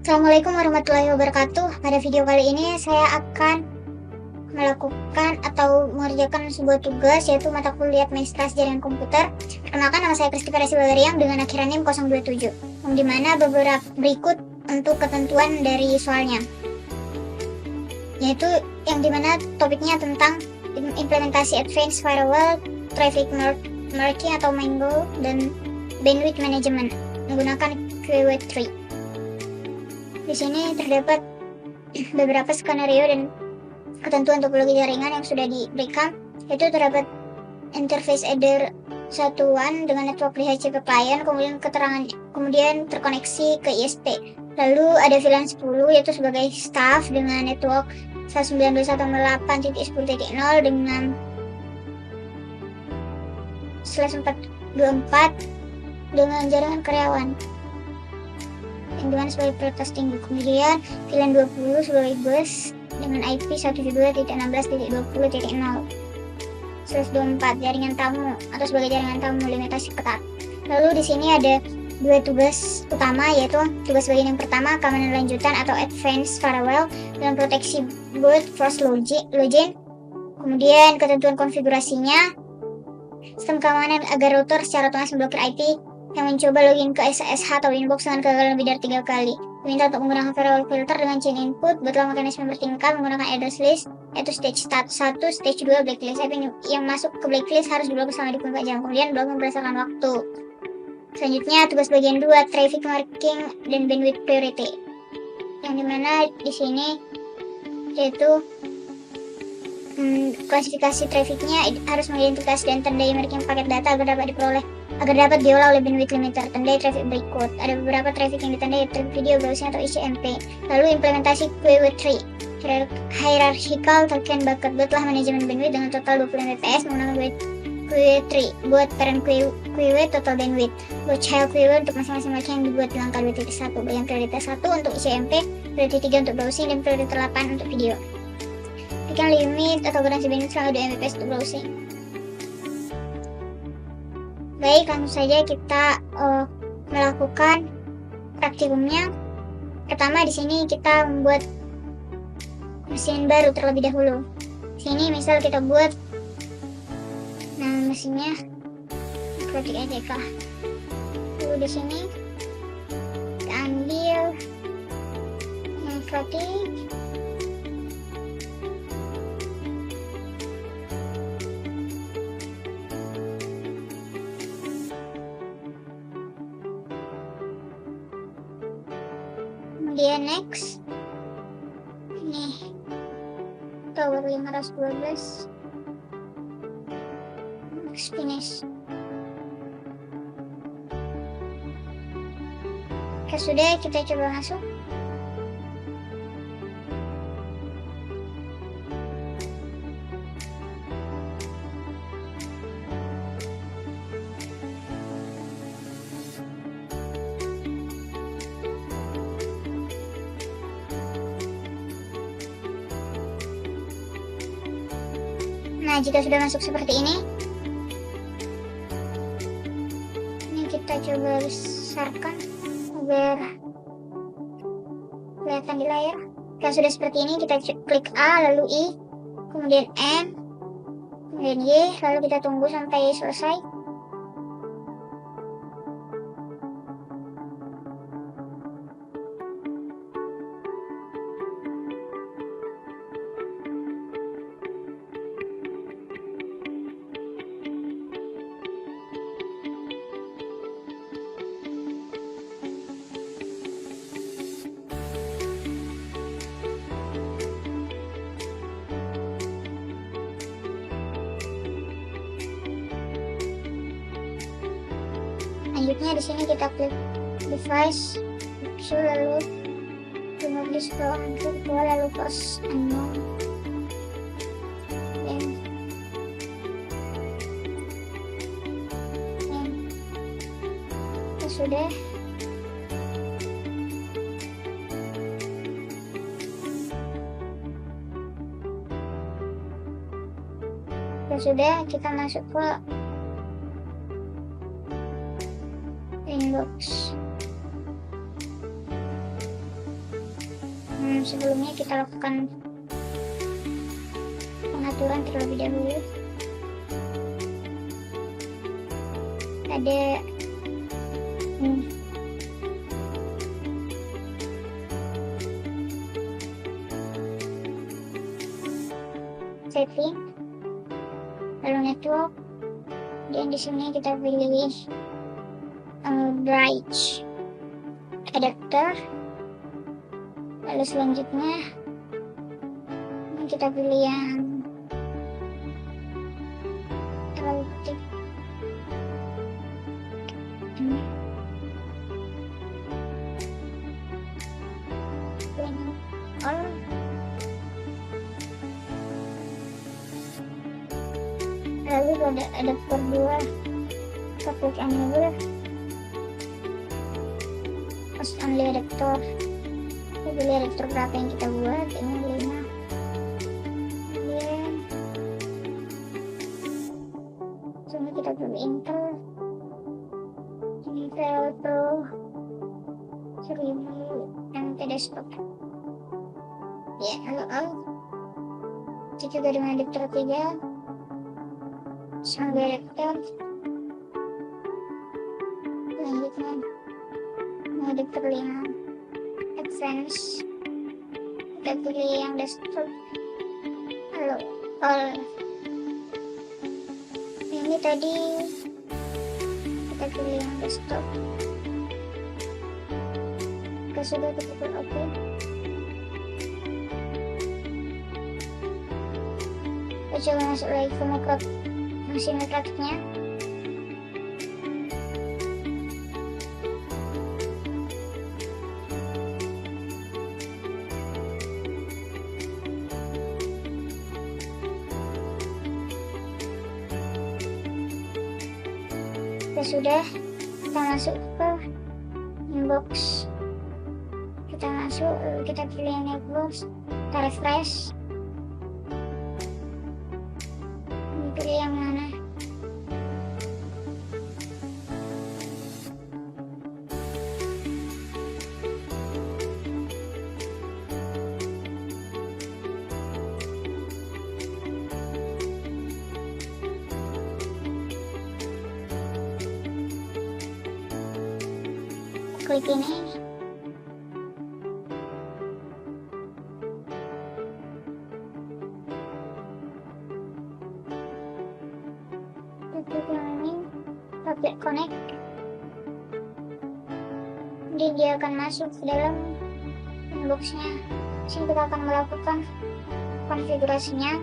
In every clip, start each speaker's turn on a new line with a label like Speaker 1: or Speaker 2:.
Speaker 1: Assalamualaikum warahmatullahi wabarakatuh. Pada video kali ini saya akan melakukan atau mengerjakan sebuah tugas, yaitu mata kuliah administrasi jaringan komputer. Perkenalkan, nama saya Christopher Silveriang dengan akhiran NIM 027, yang dimana beberapa berikut untuk ketentuan dari soalnya, yaitu yang dimana topiknya tentang implementasi advanced firewall, traffic marking atau Mango, dan bandwidth management menggunakan QW3. Di sini terdapat beberapa skenario dan ketentuan topologi jaringan yang sudah diberikan, yaitu terdapat interface header satuan dengan network DHCP client, kemudian terkoneksi ke ISP. Lalu ada VLAN 10 yaitu sebagai staff dengan network 192.168.10.0 dengan /424 dengan jaringan karyawan yang dimana sebagai prioritas tinggi. Kemudian VLAN 20 sebagai bus dengan IP 172.16.20.0/24 jaringan tamu atau sebagai jaringan tamu limitasi ketat. Lalu di sini ada dua tugas utama, yaitu tugas bagian yang pertama keamanan lanjutan atau advanced firewall dengan proteksi brute force login. Kemudian ketentuan konfigurasinya, sistem keamanan agar router secara otomatis memblokir IP yang mencoba login ke SSH atau inbox dengan kegagalan lebih dari 3 kali. Diminta untuk menggunakan firewall filter dengan chain input. Buatlah mekanisme bertingkat menggunakan address list, yaitu stage 1, stage 2 blacklist. IP yang masuk ke blacklist harus diblokir selama 24 jam. Kemudian blocking berdasarkan waktu. Selanjutnya tugas bagian 2, traffic marking dan bandwidth priority. Yang dimana di sini yaitu klasifikasi trafficnya harus mengidentifikasi dan tandai marking paket data agar dapat diolah oleh bandwidth limiter. Tandai traffic berikut. Ada beberapa traffic yang ditandai, traffic video, browsing atau ICMP. Lalu implementasi QW3, hierarchical token bucket. Buatlah manajemen bandwidth dengan total 20 Mbps menggunakan QW3. Buat parent QW total bandwidth. Buat child QW untuk masing-masing marking yang dibuat di langkah 2.1. Bagian prioritas 1 untuk ICMP, prioritas 3 untuk browsing, dan prioritas 8 untuk video. Berikan limit atau garansi bandwidth selama 2 Mbps untuk browsing. Baik, langsung saja kita melakukan praktikumnya. Pertama, di sini kita membuat mesin baru terlebih dahulu. Sini misal kita buat nama mesinnya Project EJK. Lalu di sini kita ambil Project. Kemudian next, ini tower 512, finish. Oke, sudah, kita coba masuk. Nah, jika sudah masuk seperti ini kita coba besarkan agar kelihatan di layar. Kalau sudah seperti ini, kita klik A, lalu I, kemudian N, kemudian Y, lalu kita tunggu sampai selesai. Selanjutnya di sini kita klik device, lalu remove this from lalu post unknown. Sudah. Sudah, kita masuk ke inbox. sebelumnya kita lakukan pengaturan terlebih dahulu. Ada setting, lalu network, dan di sini kita pilih bridge adapter. Lalu selanjutnya kita pilih yang relatif ini. All. Lalu pada adapter 2 kita klik enable, post only adapter. Kita pilih adapter berapa yang kita buat, ini 5. Kemudian sini kita pilih Intel, Intel Pro 1000 MT desktop. Ya, lalu itu juga dengan adapter 3 sambil adapter. Selanjutnya adapter 5 advance, kita pilih yang desktop. Lalu all. Ini tadi kita pilih yang desktop. Kita sudah kita pilih OK. Kita coba masuk lagi ke mockup mesin rakitnya. Sudah, kita masuk ke inbox. Kita masuk, kita pilih yang inbox, kita refresh. Pilih yang mana? Klik ini. Klik yang ini, klik connect. Jadi dia akan masuk ke dalam inboxnya. Sini kita akan melakukan konfigurasinya.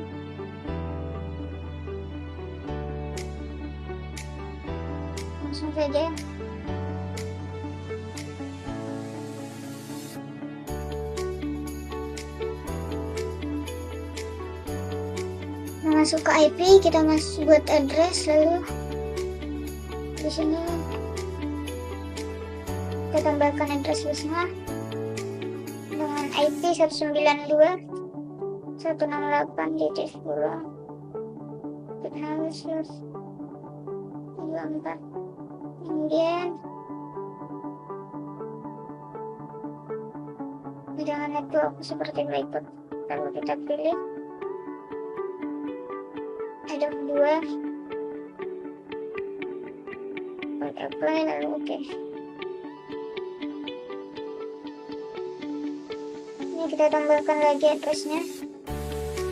Speaker 1: Langsung saja. Masuk ke IP, kita masuk buat address, lalu di sini kita tambahkan address busnya dengan IP 192.168.10.24. Kemudian dengan network seperti berikut. Lalu kita pilih ada 2, apply, lalu oke. Ini kita tambahkan lagi addressnya,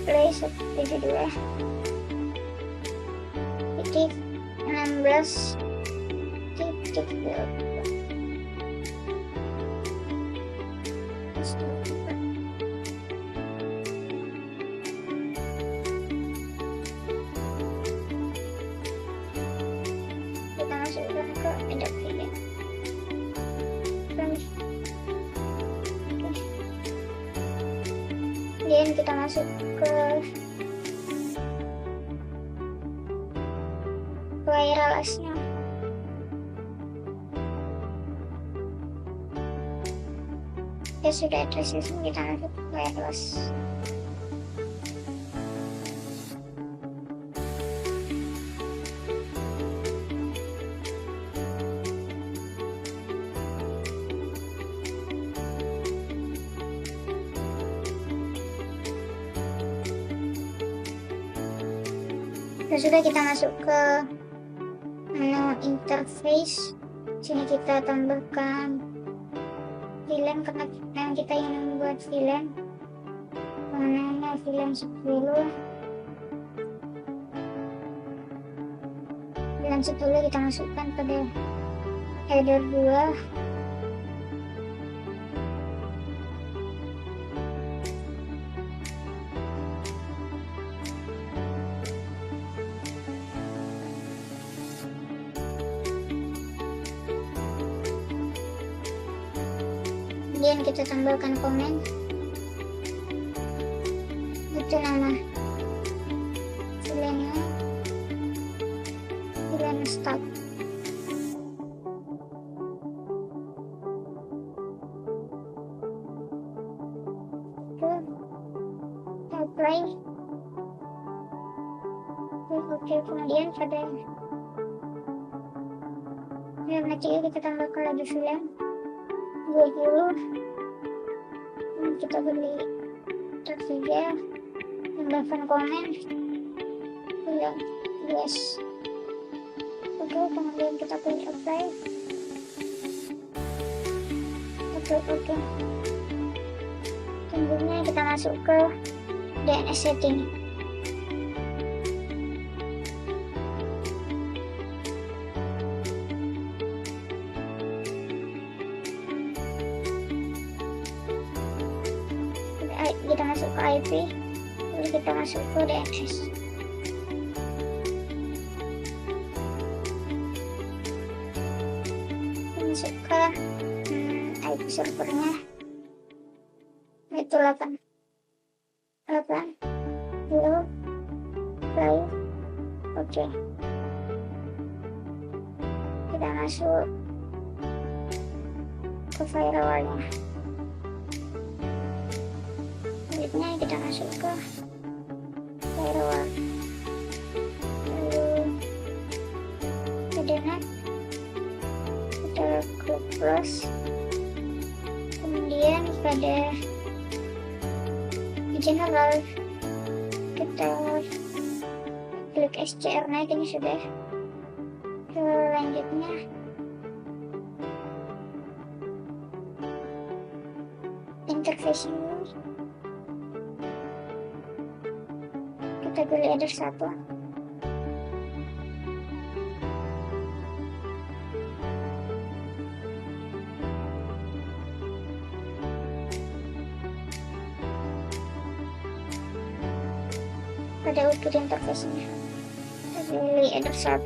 Speaker 1: play 172 titik 16 titik 2. Masukkan ke adapter. Kemudian kita masuk ke wirelessnya. Ya sudah, address kita masuk ke wireless. Sudah kita masuk ke menu interface. Sini kita tambahkan film karena memang kita ingin membuat film. Mana film 10. Film 10 kita masukkan pada header 2. Kemudian kita tambahkan komen, itu nama filmnya, film start. Itu apply. Oke, kemudian pada film ketiga kita tambahkan lagi film 20. Kita beli tertiga, tambahkan komen film yes. Oke, kemudian kita pilih apply. Oke. Selanjutnya kita masuk ke DNS setting. Kita masuk ke IP, lalu kita masuk ke DNS. Masuk ke IP servernya, itu 8 hello play. Oke, kita masuk ke firewallnya. Selanjutnya kita masuk ke firewall, lalu ke net, kita ke close, kemudian pada general kita klik SCR naik, ini sudah. Selanjutnya interface ini kita pilih header 1. Pada output interface-nya kita pilih header 1.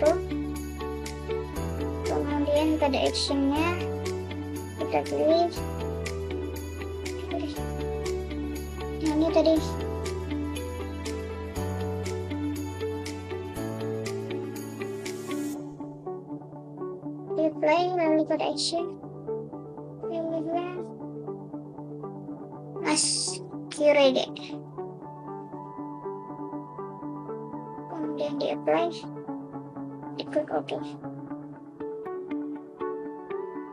Speaker 1: Kemudian pada action-nya kita pilih ini tadi. Apply, lalu pada action pilihlah masquerade, kemudian di apply, diklik OK.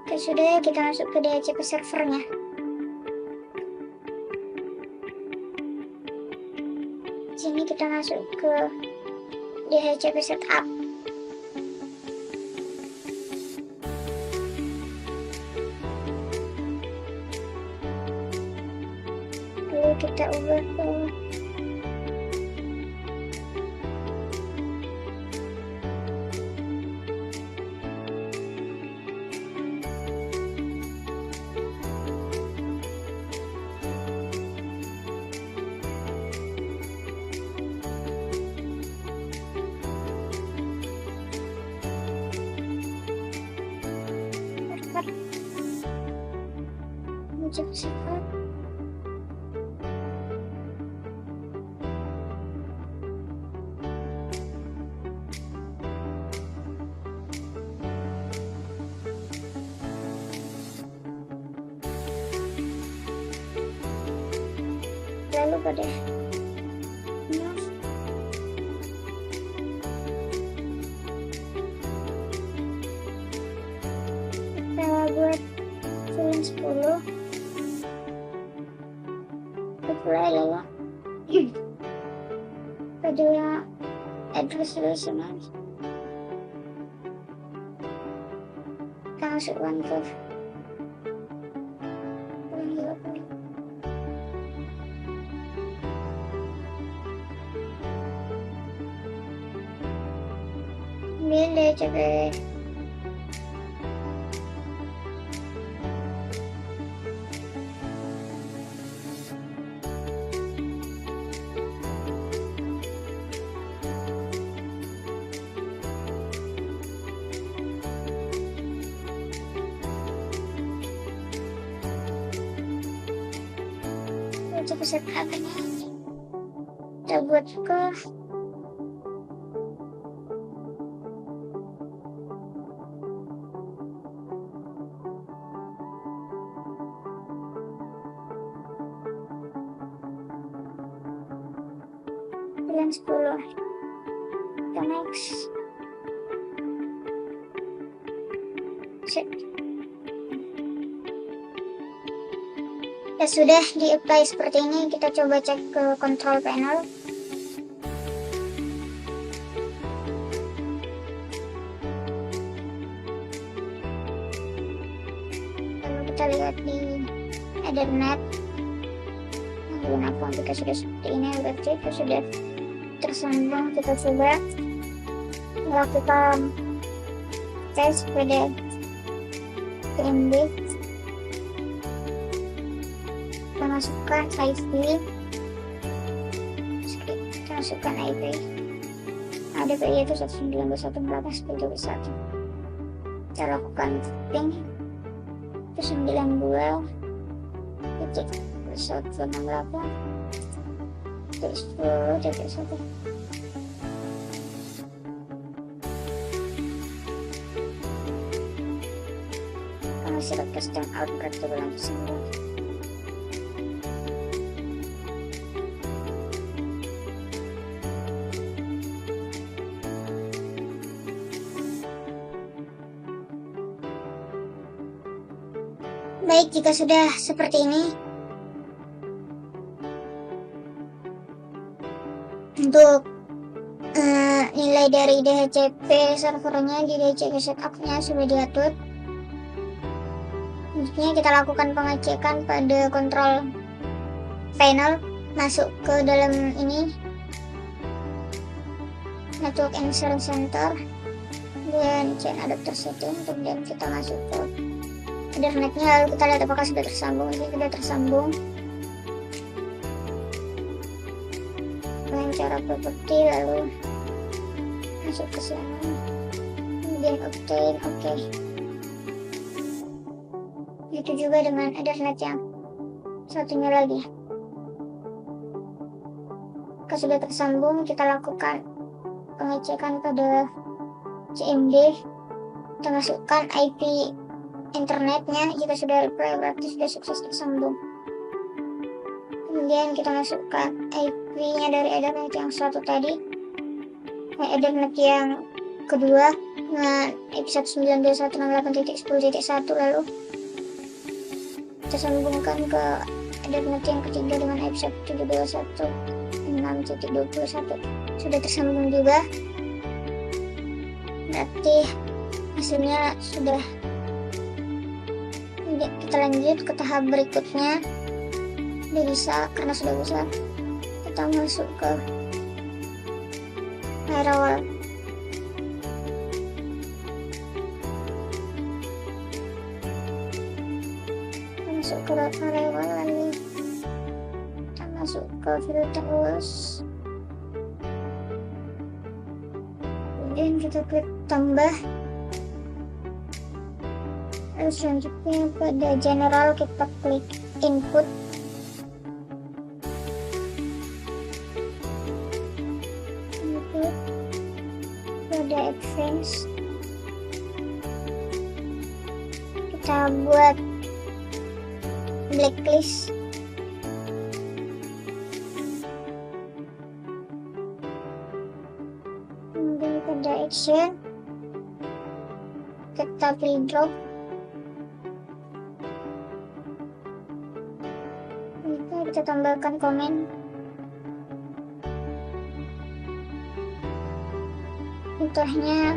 Speaker 1: Oke, sudah, kita masuk ke DHCP servernya. Sini kita masuk ke DHCP setup. Lalu kita ubah ke server. Lalu pada move, kita buat film 10, apply, lalu pada address resolution. Kita masukkan ke ambil deh coba. Coba set apa nih? Kita buat ke bulan 10. Kita next. Set. Ya sudah di-apply seperti ini, kita coba cek ke control panel. Lalu kita lihat di Ethernet menggunakan aplikasi sudah seperti ini, berarti itu sudah tersambung. Kita coba melakukan tes pada TMB. Kita masukkan IP, kita masukkan IP. ADP itu 192.168.10.1. Kita lakukan ping itu 92.168.10.1. Select custom out berarti bulan 9. Baik, jika sudah seperti ini, untuk nilai dari DHCP servernya di DHCP setup-nya sudah diatur. Selanjutnya kita lakukan pengecekan pada control panel, masuk ke dalam ini network insurance center dan chain adapter setting, kemudian kita masuk ke Ethernetnya, lalu kita lihat apakah sudah tersambung. Ini sudah tersambung dengan cara properti, lalu masuk ke sana, kemudian obtain, oke. Itu juga dengan Ethernet yang satunya lagi. Jika sudah tersambung, kita lakukan pengecekan pada CMD. Kita masukkan IP internetnya. Jika sudah apply, berarti sudah sukses tersambung. Kemudian kita masukkan IP-nya dari Ethernet yang satu tadi, Ethernet yang kedua dengan IP 192.168.10.1, lalu kita sambungkan ke Ethernet yang ketiga dengan IP 172.168.6.21. Sudah tersambung juga, berarti hasilnya sudah. Kita lanjut ke tahap berikutnya. Sudah bisa, karena sudah bisa, kita masuk ke firewall. Masuk ke firewall, lalu kita masuk ke filters, kemudian kita klik tambah. Lalu selanjutnya pada general kita klik input. Pada advance kita buat blacklist. Kemudian pada action kita pilih drop. Kita tambahkan komen. contohnya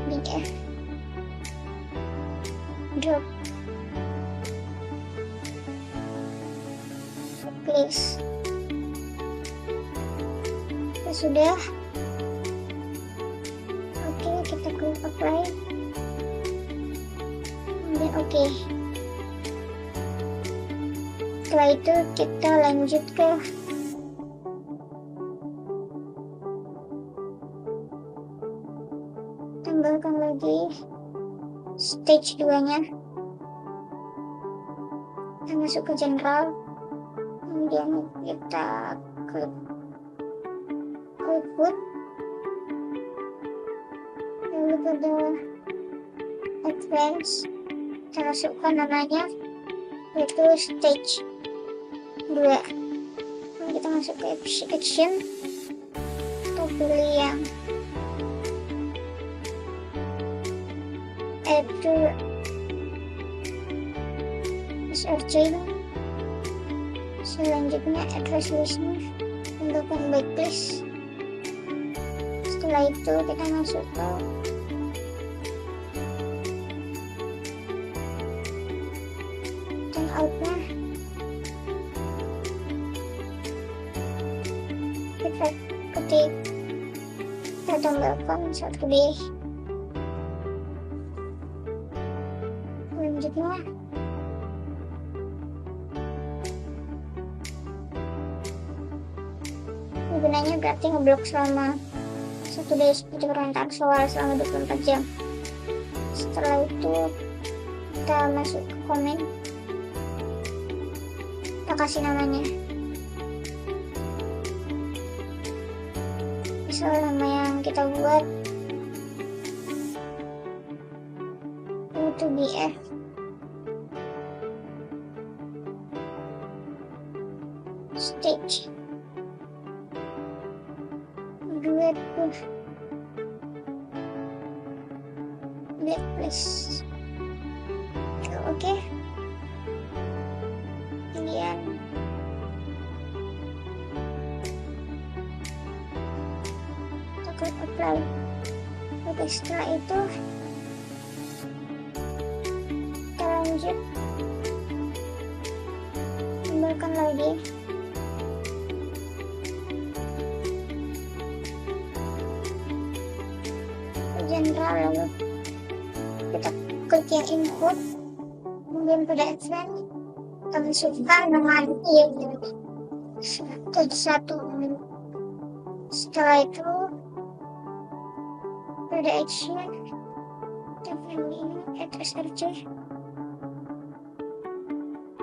Speaker 1: big F, drop, please. Sudah. Oke, kita klik apply, kemudian oke. Setelah itu kita lanjut ke tambahkan lagi stage 2 nya. Kita masuk ke general, kemudian kita klik boot, lalu pada advance kita masukkan namanya yaitu stage 2. Lalu kita masuk ke action, kita pilih yang add to searching. Selanjutnya add resolution, tambahkan backlist. Setelah itu kita masuk ke turnout-nya, kita ketik, kita tambahkan 1D. Selanjutnya gunanya berarti ngeblok selama 1D seperti permintaan soal selama 24 jam. Setelah itu kita masuk ke komen, kita kasih namanya, misal nama yang kita buat itu BF. Stage 2 blacklist. Oke. Kemudian kita klik apply. Oke, setelah itu kita lanjut tambahkan lagi general, lalu kita klik yang input, kemudian pada advance kita masukkan nama yaitu 1. Setelah itu pada action kita pilih ini add SRC,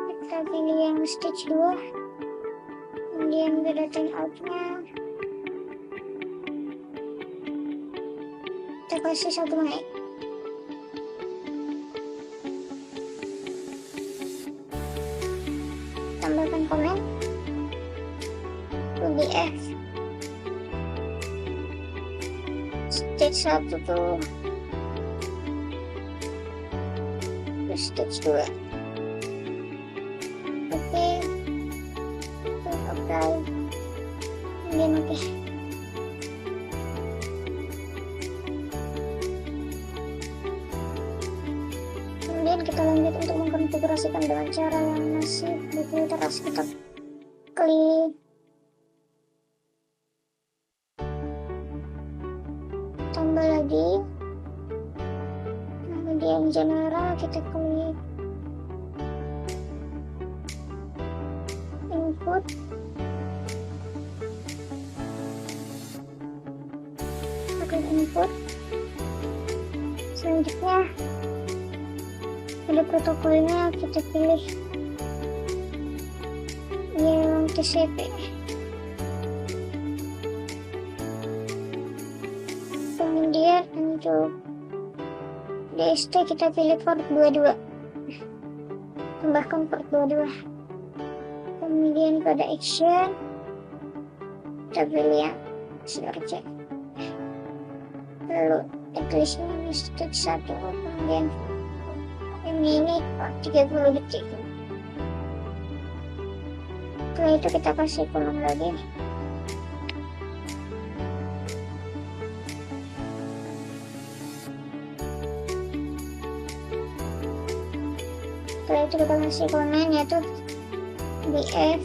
Speaker 1: kita pilih yang stage 2, kemudian pada turnout-nya kita kasih 1 menit. Tambahkan komen UBF stage 1 tuh stage 2. Oke, apply, kemudian oke. Kemudian kita lanjut untuk mengkonfigurasikan dengan cara yang masih di literasi. Kita klik tambah lagi, kemudian general kita klik input, kita klik input. Selanjutnya pada protokolnya kita pilih yang TCP, kemudian untuk DST kita pilih port 22, tambahkan port 22. Kemudian pada action kita pilih yang search, lalu tulisnya stage 1, kemudian ini 30 detik. Setelah itu kita kasih kolom lagi, Setelah itu kita kasih komen yaitu BF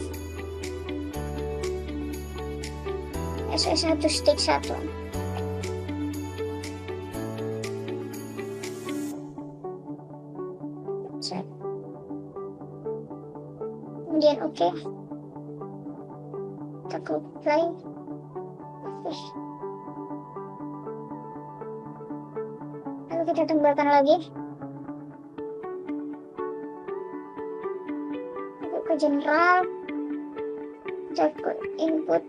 Speaker 1: SS1 stick 1. Kemudian oke, kita klik play. Lalu kita tembakkan lagi ke general, kita ke input,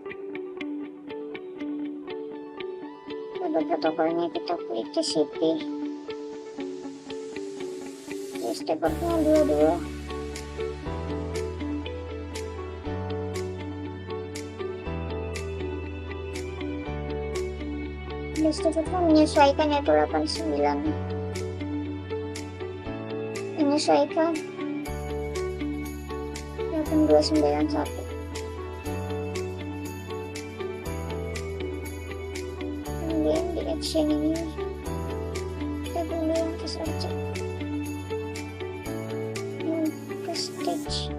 Speaker 1: pada protokolnya kita klik TCP, step portnya 22. Stepnya menyesuaikan yaitu 89, menyesuaikan 8291. Kemudian di action ini kita pilih yang ke saja, ke stage.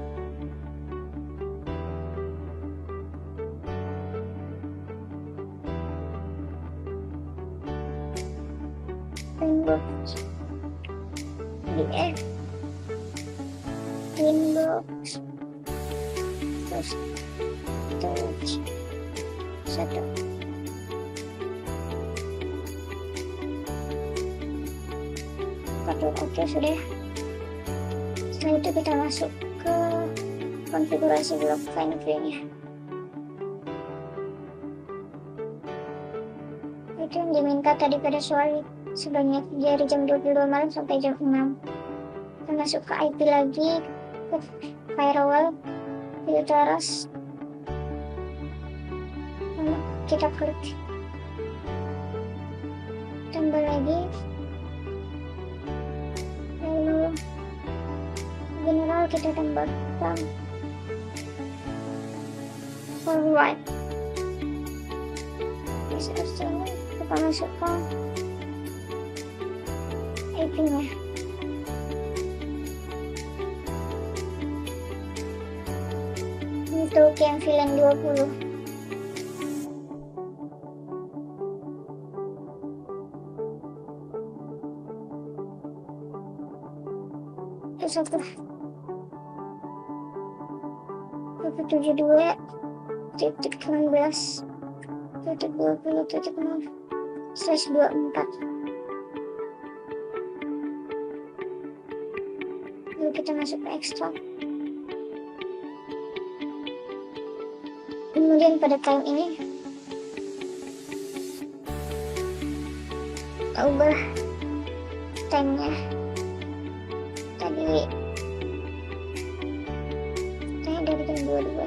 Speaker 1: Inbox BF inbox terus touch 1. Oke sudah. Setelah itu kita masuk ke konfigurasi blok FineView-nya. Itu yang diminta tadi pada soal sebanyak dari jam 22 malam sampai jam 6. Kita masuk ke IP lagi, ke firewall, filters, lalu kita klik tambah lagi, lalu general kita tambahkan forward. Kita masukkan IP-nya. Untuk yang VLAN 20. Itu 172.19.20.0/24. Lalu kita masuk ke ekstrak. Kemudian pada time ini kita ubah time-nya. Tadi saya dari jam 22.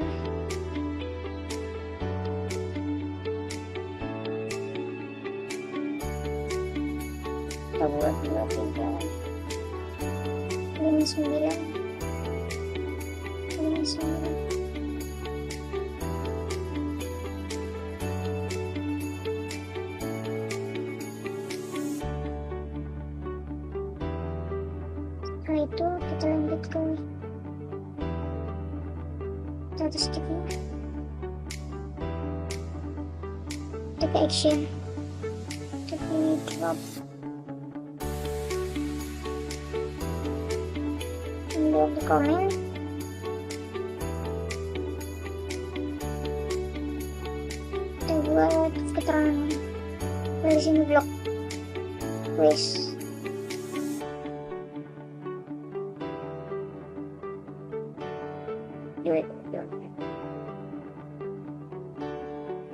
Speaker 1: Kita buat 59. Setelah itu kita lanjut ke statistiknya, kita ke action, kita pilih drop, kemudian di komen, kita buat keterangan dari sini blok quiz.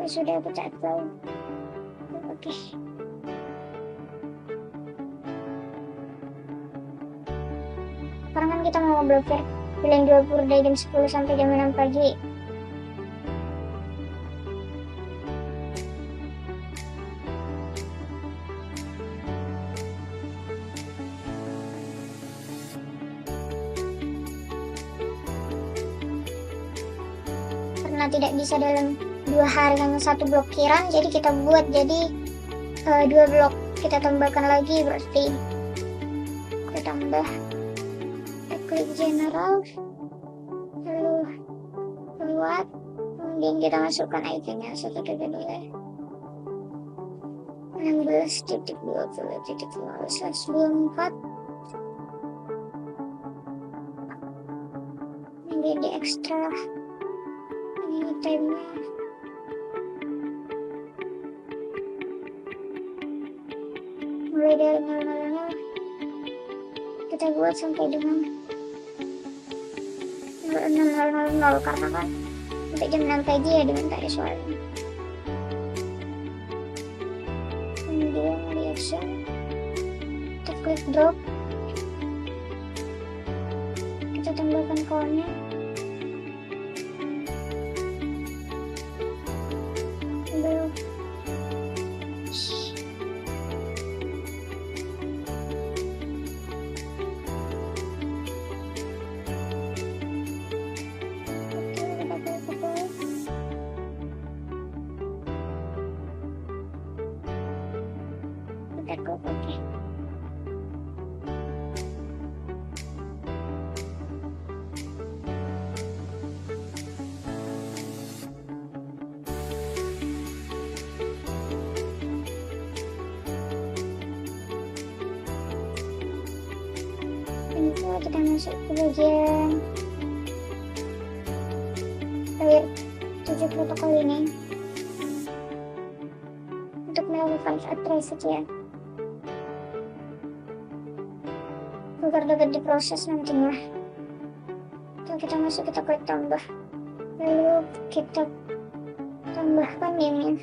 Speaker 1: Sudah aku catat. Oke. Sekarang kan kita mau blokir VLAN 20 dari jam 10 sampai jam 6 pagi. Karena tidak bisa dalam 2 hari hanya 1 blokiran, jadi kita buat jadi 2 blok. Kita tambahkan lagi, berarti kita tambah klik general, lalu buat, kemudian kita masukkan IP-nya 132.16.20.15/24, kemudian di ekstrak ini time-nya, mulai dari 000 kita buat sampai dengan 06.00 karena kan sampai jam 6 pagi ya diminta ada suaranya. Kemudian reaction, kita klik drop, kita tambahkan count-nya, belum. Oke. Info, kita masuk ke bagian layer 7 protokol ini untuk melakukan address saja agar dapat diproses nantinya. Setelah kita masuk, kita klik tambah, lalu kita tambahkan name-nya,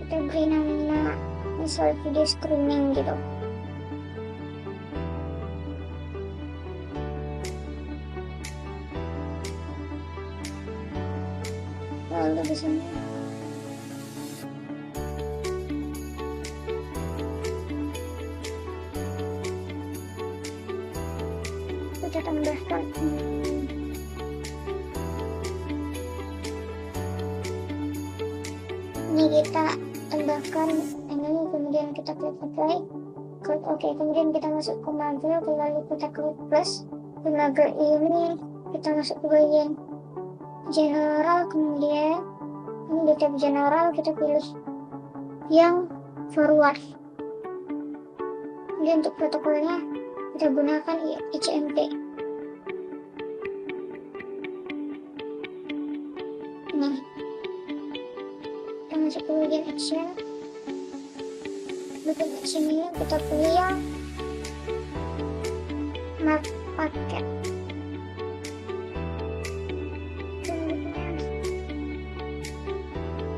Speaker 1: kita beri nama misal video screening gitu. Lalu di sini kita tambahkan ini, kita tambahkan ini, kemudian kita klik apply, klik OK, kemudian kita masuk ke Magle, lalu kita klik plus. Di Magle ini kita masuk ke bagian general, kemudian ini di tab general kita pilih yang forward. Kemudian untuk protokolnya kita gunakan HMP. Nih, kita masuk ke bagian action. Bagian action ini kita pilih yang mark paket.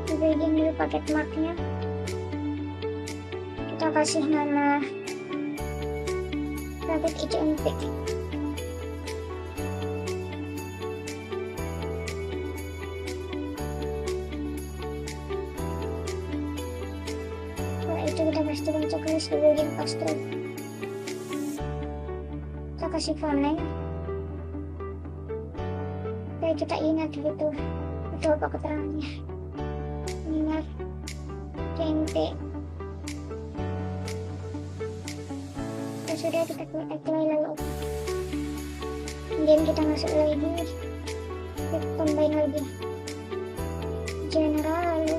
Speaker 1: Di bagian dulu paket marknya kita kasih nama paket HMP. Setelah itu kita pastikan checklist di bagian paste. Kita kasih font name. Supaya kita ingat gitu itu apa keterangannya. Ingat HMP. Sudah, kita klik apply lalu kemudian kita masuk lagi, kita combine lagi general, lalu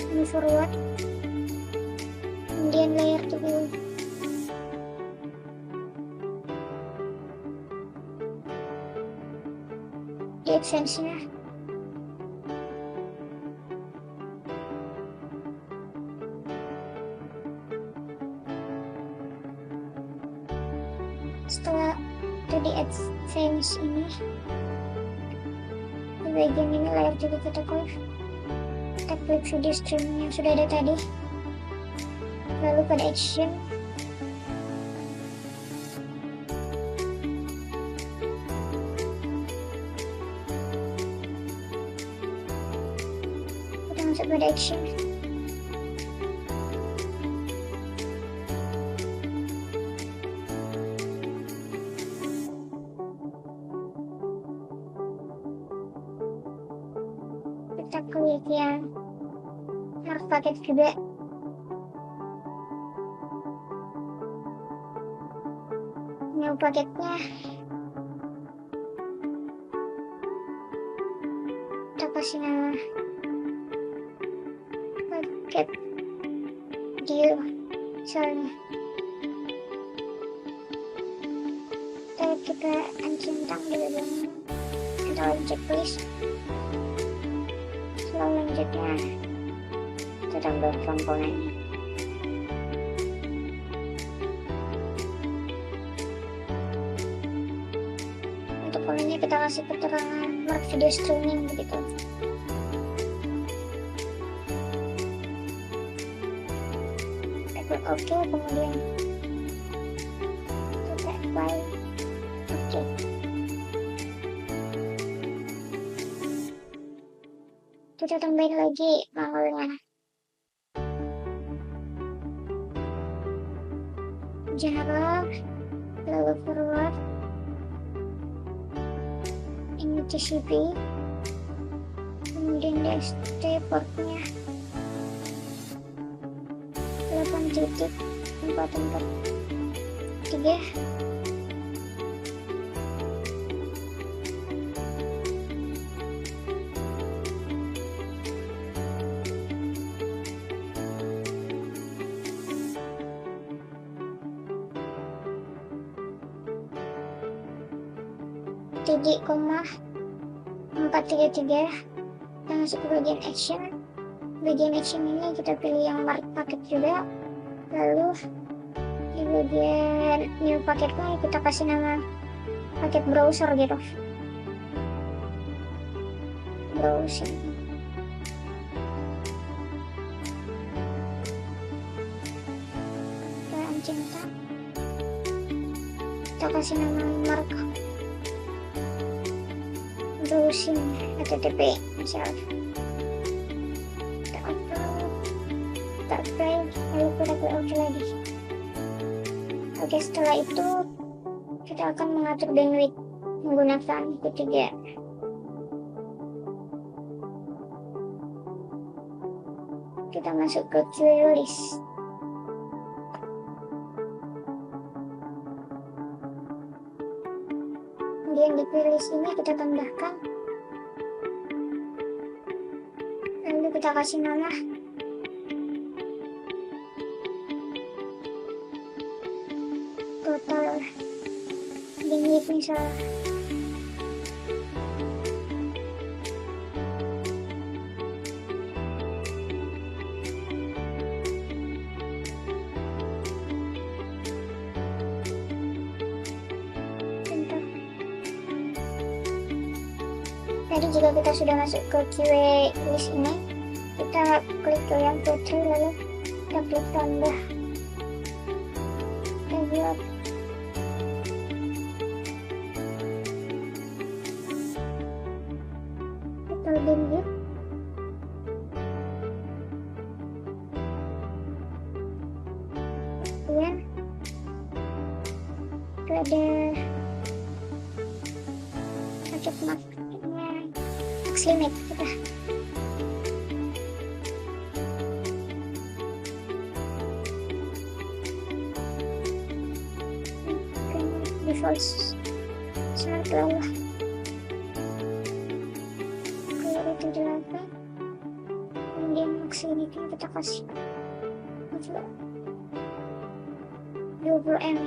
Speaker 1: ini forward, kemudian layer 7 di adsense-nya. Setelah itu di adsense ini, di bagian ini layer juga kita klik video streaming yang sudah ada tadi, lalu pada action kita masuk pada action. Kita klik yang mark paket juga, new paketnya kita kasih nama paket deal misalnya. Kita centang dulu atau checklist. Selanjutnya kita tambah komponennya. Untuk komponennya kita kasih keterangan mark video streaming begitu. Oke, kemudian kita apply. Oke. Kita tambahin lagi malnya. Jarak, lalu forward, ini TCP, kemudian DST portnya 8.443. Titik koma 433. Kita masuk ke bagian action. Bagian action ini kita pilih yang mark paket juga. Lalu di bagian new paketnya kita kasih nama paket browser gitu. Browsing. Kita cinta. Kita kasih nama mark browsing http misalnya. Kita upload, kita apply, lalu kita klik OK lagi. Oke, setelah itu kita akan mengatur bandwidth menggunakan ketiga. Kita masuk ke QA list. Kemudian di playlist ini kita tambahkan, lalu kita kasih nama total bandwidth misalnya. Tadi jika kita sudah masuk ke QA list ini, kita klik ke yang putih lalu kita klik tambah review. Total bandwidth. Kemudian ada macet max limit kita. Default smart bawah. Kalau itu 8, kemudian max limit kita kasih 20M.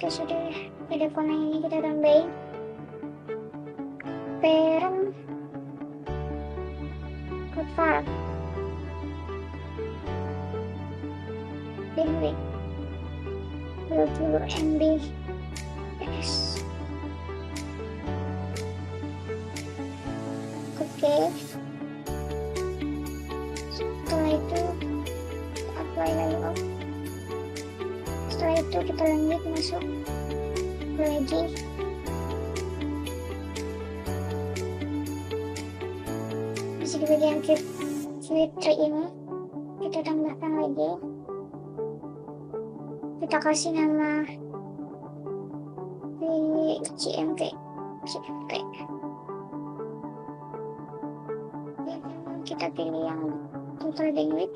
Speaker 1: Oke, sudah ada komen ini kita tambahin parent code file bandwidth 20 MB. Yes. Oke, setelah itu apply layout. Setelah itu kita lanjut masuk lagi di bagian tree ini. Kita tambahkan lagi, kita kasih nama CMT. Kita pilih yang total bandwidth,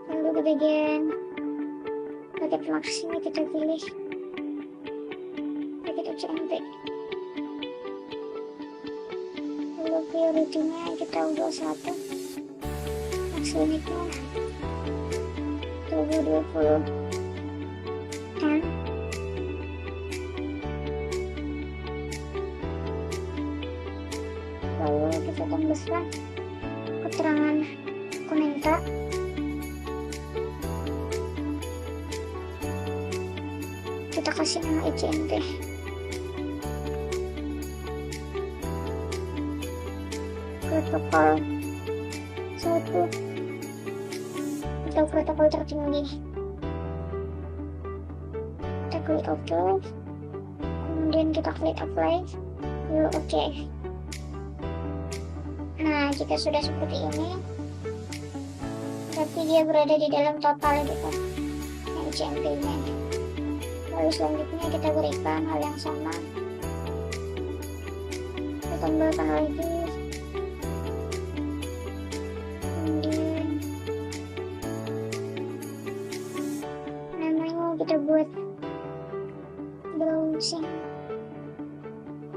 Speaker 1: lalu ke bagian paket maksimal kita pilih paket UCMP. Lalu priority-nya kita ubah 1, max limitnya 2020 M. Lalu kita tambahkan keterangan komentar. Kita kasih nama UCMP. Protokol 1 atau protokol tertinggi. Kita klik OK, kemudian kita klik apply, lalu OK. Nah, jika sudah seperti ini, berarti dia berada di dalam total gitu, UCMP-nya. Lalu selanjutnya kita berikan hal yang sama, kita tambahkan lagi, kemudian namanya kita buat browsing.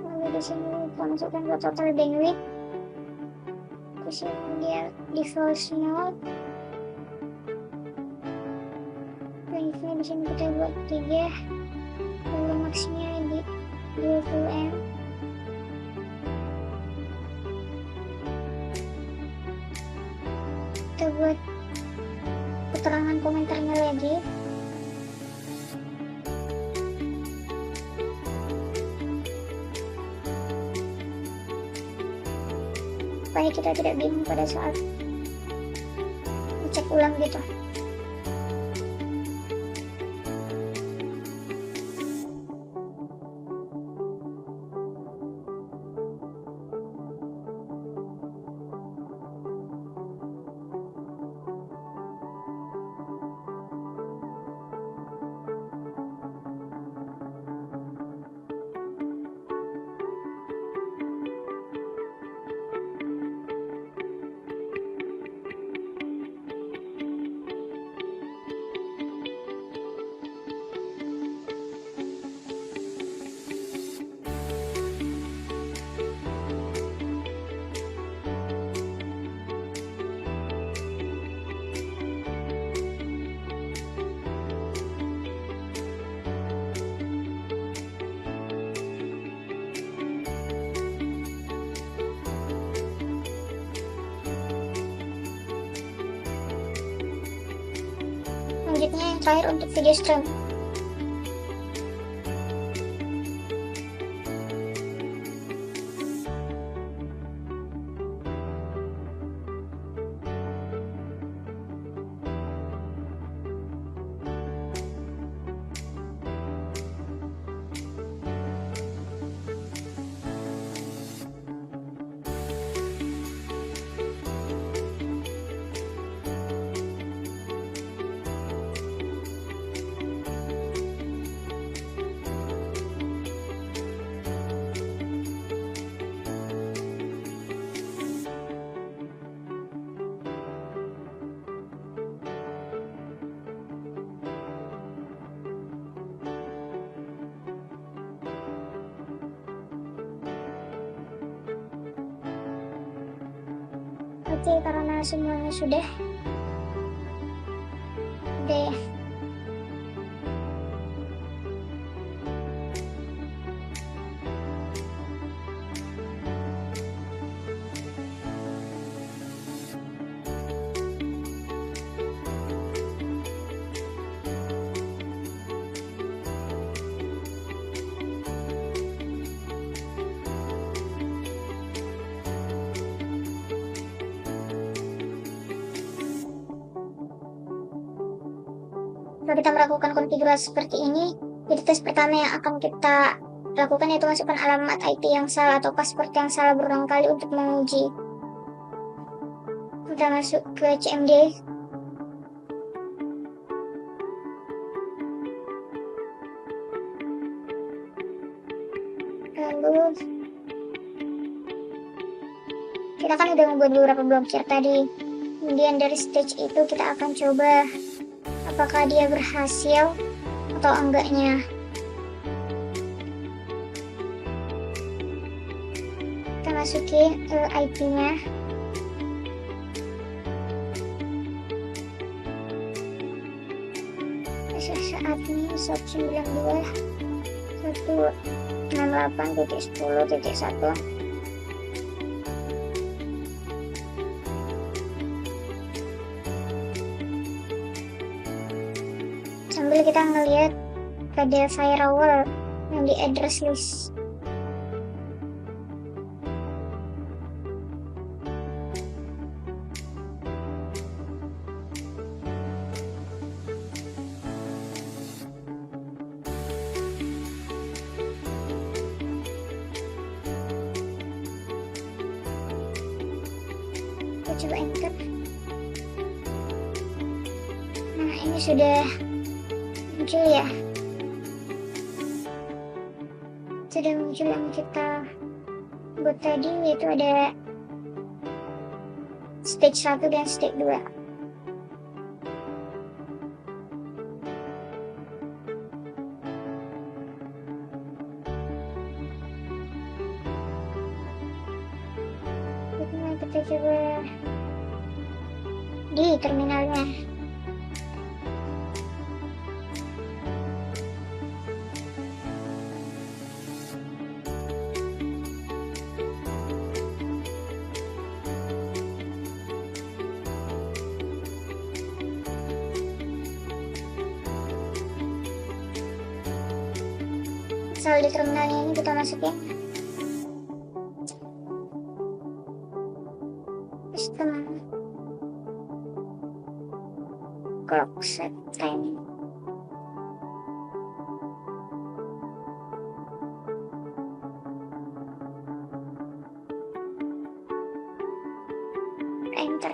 Speaker 1: Lalu di sini kita masukkan ke total bandwidth. Terus dia default mode. Lengthnya di sini kita buat 3, lalu maxnya di 20 M. Kita buat keterangan komentarnya lagi. Supaya kita tidak bingung pada saat cek ulang gitu. Selanjutnya yang terakhir untuk video stream. Oke, karena semuanya sudah ya. Kalau kita melakukan konfigurasi seperti ini, jadi tes pertama yang akan kita lakukan yaitu masukkan alamat IP yang salah atau password yang salah berulang kali untuk menguji. Kita masuk ke CMD. Lalu kita kan udah membuat beberapa blok chat tadi. Kemudian dari stage itu kita akan coba apakah dia berhasil atau enggaknya. Kita masukin IP-nya. Saat ini 192.168.10.1. Sambil kita ngelihat pada firewall yang di address list. Kita coba enter. Nah, ini sudah muncul ya, sudah muncul yang kita buat tadi, yaitu ada stage 1 dan stage 2. Kita coba di terminalnya. Asal di terminalnya ini kita masukin sistem clock set time. Enter.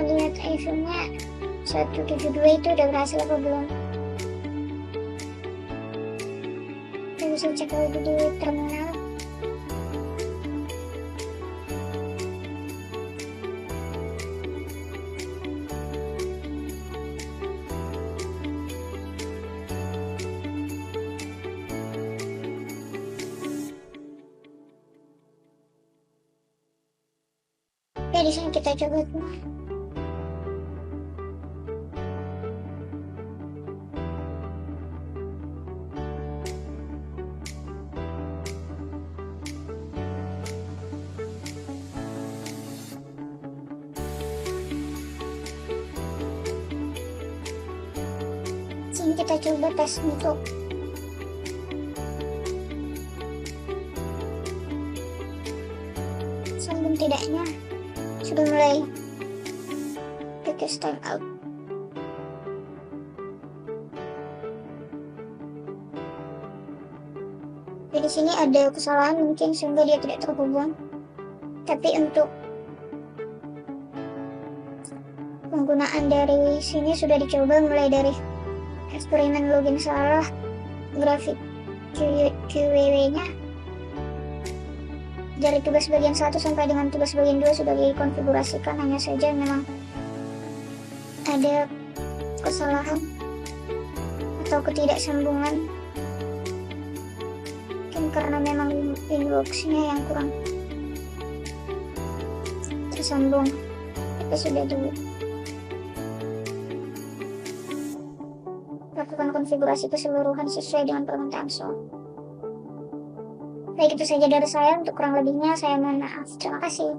Speaker 1: Lihat IV-nya 172 itu udah berhasil apa belum. Kita bisa cek lagi di terminal. Oke, di sini kita coba tuh. Sini kita coba tes untuk sambung tidaknya. Sudah mulai tetes time out. Di sini ada kesalahan mungkin sehingga dia tidak terhubung. Tapi untuk penggunaan dari sini sudah dicoba, mulai dari eksperimen login salah, grafik QWW-nya, dari tugas bagian 1 sampai dengan tugas bagian 2 sudah dikonfigurasikan, hanya saja memang ada kesalahan atau ketidaksambungan, mungkin karena memang inbox-nya yang kurang tersambung. Tapi sudah dulu lakukan konfigurasi keseluruhan sesuai dengan permintaan SOA. Baik, itu saja dari saya. Untuk kurang lebihnya saya mohon maaf. Terima kasih.